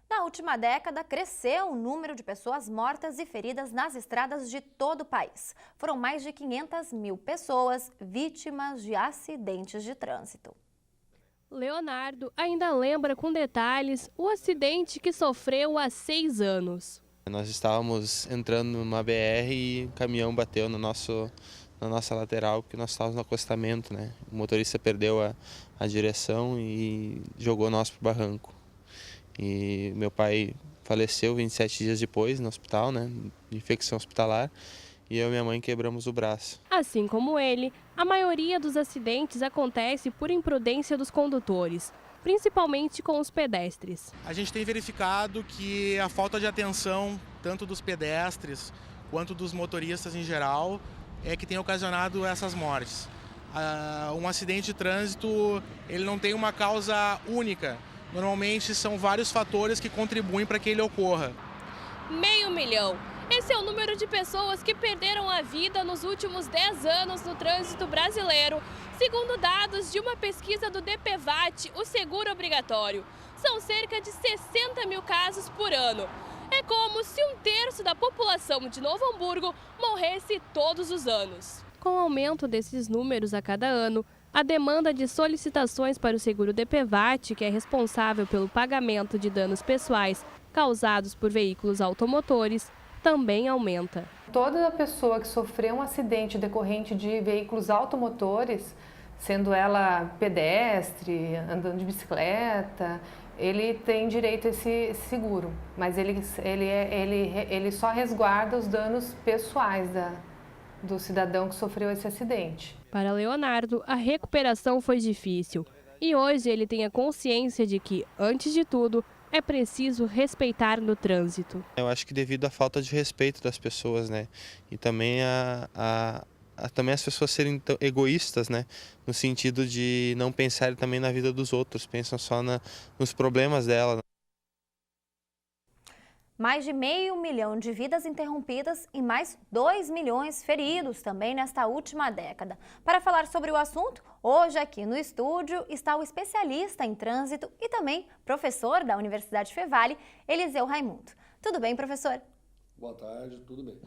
Na última década, cresceu o número de pessoas mortas e feridas nas estradas de todo o país. Foram mais de 500 mil pessoas vítimas de acidentes de trânsito. Leonardo ainda lembra com detalhes o acidente que sofreu há 6 anos. Nós estávamos entrando numa BR e o caminhão bateu na nossa lateral, porque nós estávamos no acostamento, né? O motorista perdeu a direção e jogou nós para o barranco. E meu pai faleceu 27 dias depois no hospital, né? De infecção hospitalar. E eu e minha mãe quebramos o braço. Assim como ele, a maioria dos acidentes acontece por imprudência dos condutores, principalmente com os pedestres. A gente tem verificado que a falta de atenção, tanto dos pedestres quanto dos motoristas em geral, é que tem ocasionado essas mortes. Um acidente de trânsito, ele não tem uma causa única. Normalmente são vários fatores que contribuem para que ele ocorra. 500 mil. Esse é o número de pessoas que perderam a vida nos últimos 10 anos no trânsito brasileiro, segundo dados de uma pesquisa do DPVAT, o seguro obrigatório. São cerca de 60 mil casos por ano. É como se 1/3 da população de Novo Hamburgo morresse todos os anos. Com o aumento desses números a cada ano, a demanda de solicitações para o seguro DPVAT, que é responsável pelo pagamento de danos pessoais causados por veículos automotores, também aumenta. Toda pessoa que sofreu um acidente decorrente de veículos automotores, sendo ela pedestre, andando de bicicleta, ele tem direito a esse seguro, mas ele só resguarda os danos pessoais do cidadão que sofreu esse acidente. Para Leonardo, a recuperação foi difícil e hoje ele tem a consciência de que, antes de tudo, é preciso respeitar no trânsito. Eu acho que devido à falta de respeito das pessoas, né? E também também as pessoas serem tão egoístas, né? No sentido de não pensarem também na vida dos outros, pensam só nos problemas dela. Mais de 500 mil de vidas interrompidas e mais 2 milhões feridos também nesta última década. Para falar sobre o assunto, hoje aqui no estúdio está o especialista em trânsito e também professor da Universidade Fevale, Eliseu Raimundo. Tudo bem, professor? Boa tarde, tudo bem.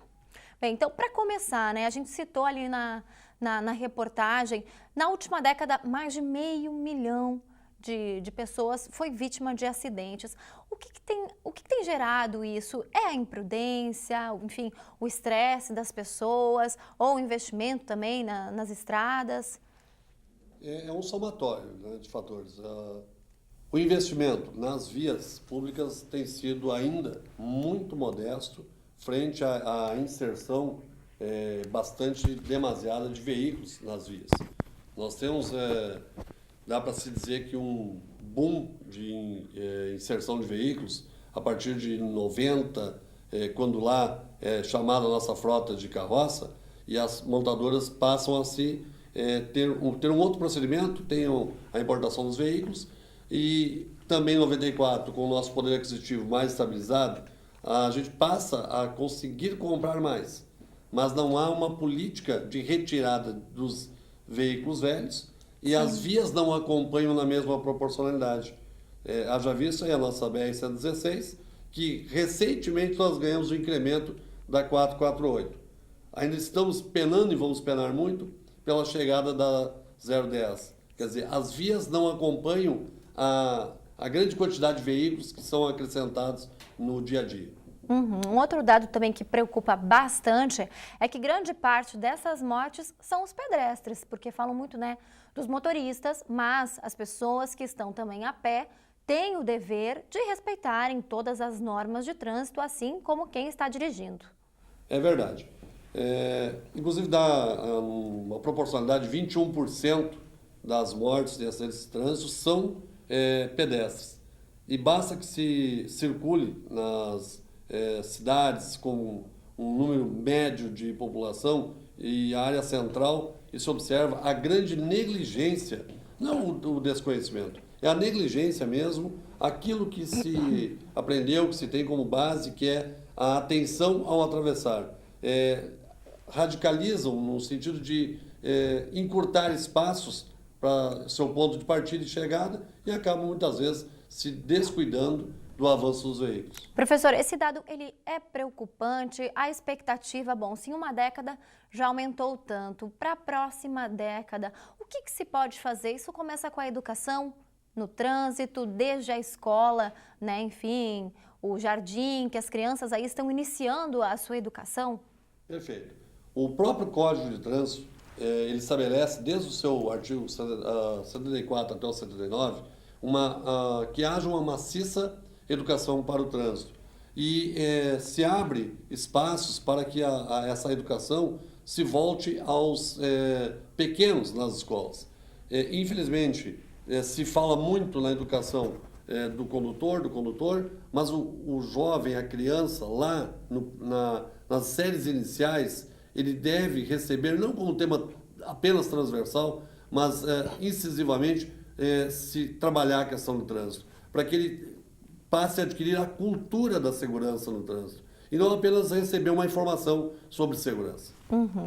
Bem, então, para começar, né, a gente citou ali na reportagem, na última década, mais de 500 mil de pessoas foi vítima de acidentes. O que tem gerado isso? É a imprudência, enfim, o estresse das pessoas ou o investimento também nas estradas? É um somatório, né, de fatores. O investimento nas vias públicas tem sido ainda muito modesto frente à inserção bastante demasiada de veículos nas vias. Nós temos, dá para se dizer que um boom de inserção de veículos a partir de 90, quando lá é chamada a nossa frota de carroça, e as montadoras passam a ter um outro procedimento, tem a importação dos veículos, e também em 94, com o nosso poder aquisitivo mais estabilizado, a gente passa a conseguir comprar mais, mas não há uma política de retirada dos veículos velhos e as vias não acompanham na mesma proporcionalidade. Haja visto aí a nossa BR-116, que recentemente nós ganhamos o incremento da 448. Ainda estamos penando e vamos penar muito pela chegada da 010. Quer dizer, as vias não acompanham a grande quantidade de veículos que são acrescentados no dia a dia. Um outro dado também que preocupa bastante é que grande parte dessas mortes são os pedestres, porque falam muito, né, dos motoristas, mas as pessoas que estão também a pé têm o dever de respeitarem todas as normas de trânsito, assim como quem está dirigindo. É verdade. Inclusive dá uma proporcionalidade de 21% das mortes de acidentes de trânsito são pedestres. E basta que se circule nas cidades com um número médio de população e a área central, e se observa a grande negligência, não o desconhecimento, é a negligência mesmo, aquilo que se aprendeu, que se tem como base, que é a atenção ao atravessar. Radicalizam no sentido de encurtar espaços para seu ponto de partida e chegada e acabam muitas vezes se descuidando do avanço dos veículos. Professor, esse dado ele é preocupante. A expectativa, bom, se em uma década já aumentou tanto, para a próxima década, o que se pode fazer? Isso começa com a educação no trânsito, desde a escola, né? Enfim, o jardim, que as crianças aí estão iniciando a sua educação? Perfeito. O próprio Código de Trânsito, ele estabelece, desde o seu artigo 74 até o 79, que haja uma maciça educação para o trânsito. E se abre espaços para que essa educação se volte aos pequenos nas escolas. Infelizmente, se fala muito na educação do condutor, mas o jovem, a criança, lá nas séries iniciais, ele deve receber, não como tema apenas transversal, mas incisivamente se trabalhar a questão do trânsito, para que ele passe a adquirir a cultura da segurança no trânsito, e não apenas receber uma informação sobre segurança.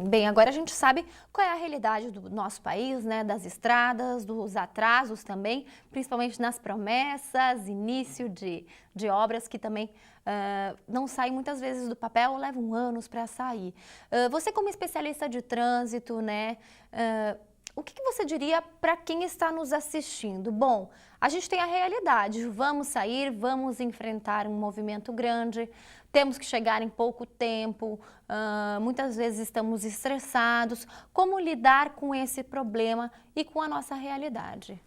Bem, agora a gente sabe qual é a realidade do nosso país, né? Das estradas, dos atrasos também, principalmente nas promessas, início de obras que também não saem muitas vezes do papel, levam anos para sair. Você como especialista de trânsito, né? O que você diria para quem está nos assistindo? Bom, a gente tem a realidade, vamos sair, vamos enfrentar um movimento grande, temos que chegar em pouco tempo, muitas vezes estamos estressados. Como lidar com esse problema e com a nossa realidade?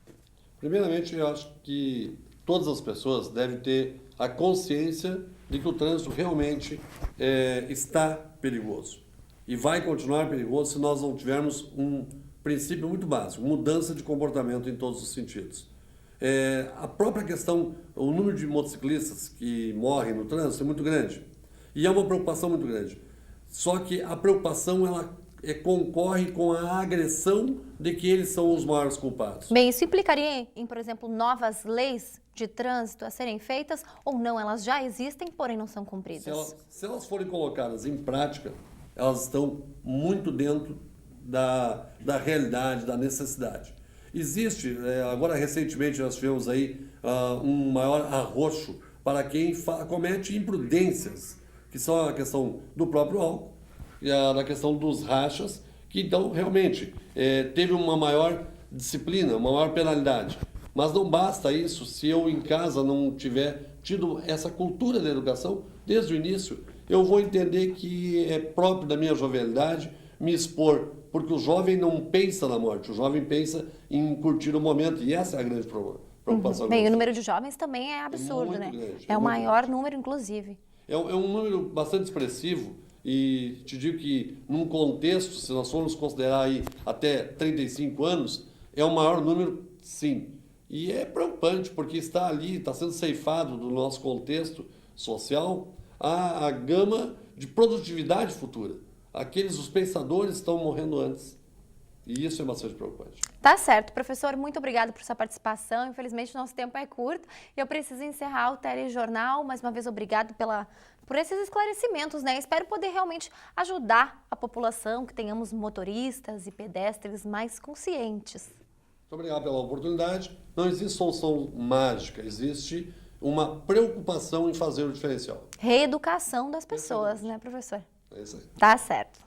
Primeiramente, eu acho que todas as pessoas devem ter a consciência de que o trânsito realmente está perigoso. E vai continuar perigoso se nós não tivermos um princípio muito básico, mudança de comportamento em todos os sentidos. A própria questão, o número de motociclistas que morrem no trânsito é muito grande. E é uma preocupação muito grande. Só que a preocupação, ela concorre com a agressão de que eles são os maiores culpados. Bem, isso implicaria em, por exemplo, novas leis de trânsito a serem feitas ou não? Elas já existem, porém não são cumpridas. Se elas forem colocadas em prática, elas estão muito dentro da realidade, da necessidade. Existe, agora recentemente nós tivemos aí um maior arroxo para quem comete imprudências, que são a questão do próprio álcool e a questão dos rachas, que então realmente teve uma maior disciplina, uma maior penalidade. Mas não basta isso se eu em casa não tiver tido essa cultura da educação desde o início. Eu vou entender que é próprio da minha jovialidade me expor, porque o jovem não pensa na morte, o jovem pensa em curtir o momento, e essa é a grande preocupação. Bem, o número de jovens também é absurdo, né? Grande, é o maior número, inclusive. É um número bastante expressivo, e te digo que num contexto, se nós formos considerar aí até 35 anos, é o maior número, sim. E é preocupante, porque está ali, está sendo ceifado do nosso contexto social a gama de produtividade futura. Os pensadores estão morrendo antes. E isso é bastante preocupante. Tá certo, professor, muito obrigada por sua participação. Infelizmente, nosso tempo é curto e eu preciso encerrar o telejornal. Mais uma vez, obrigado por esses esclarecimentos, né? Espero poder realmente ajudar a população, que tenhamos motoristas e pedestres mais conscientes. Muito obrigado pela oportunidade. Não existe solução mágica, existe uma preocupação em fazer o diferencial. Reeducação das pessoas, né, professor? É isso aí. Tá certo.